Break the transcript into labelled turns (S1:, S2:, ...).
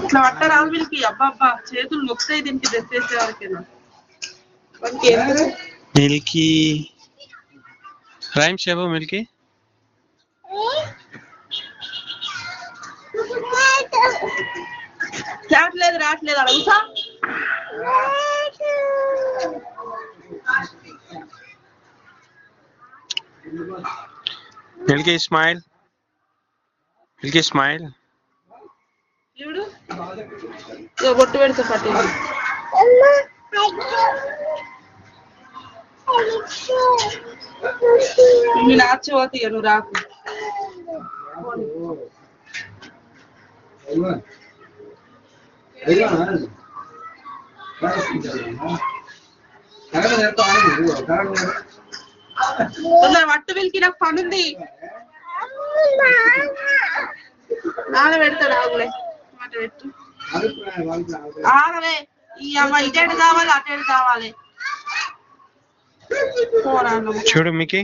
S1: ఇట్లా పట్ట రాదు వీళ్ళకి. అబ్బా చేతులు నొస్తాయి దీనికి తెచ్చేసే వరకేనా.
S2: మిల్కీ రైమ్ చెప్పు. మిల్కీ
S1: రావట్లేదు అడుగుతా.
S2: Milky smile. Milky smile.
S1: చూడు బొట్టు పెడితే పట్టి నాచిపోతీ నువ్వు రాకు. వట్టు వీళ్ళకి నాకు పనుంది. నాన్న పెడతాడు ఆగులే. మాట పెట్టు. ఆగవే. ఈ అమ్మ ఇటేడు కావాలి అటేడు కావాలి.
S2: చూడు మికి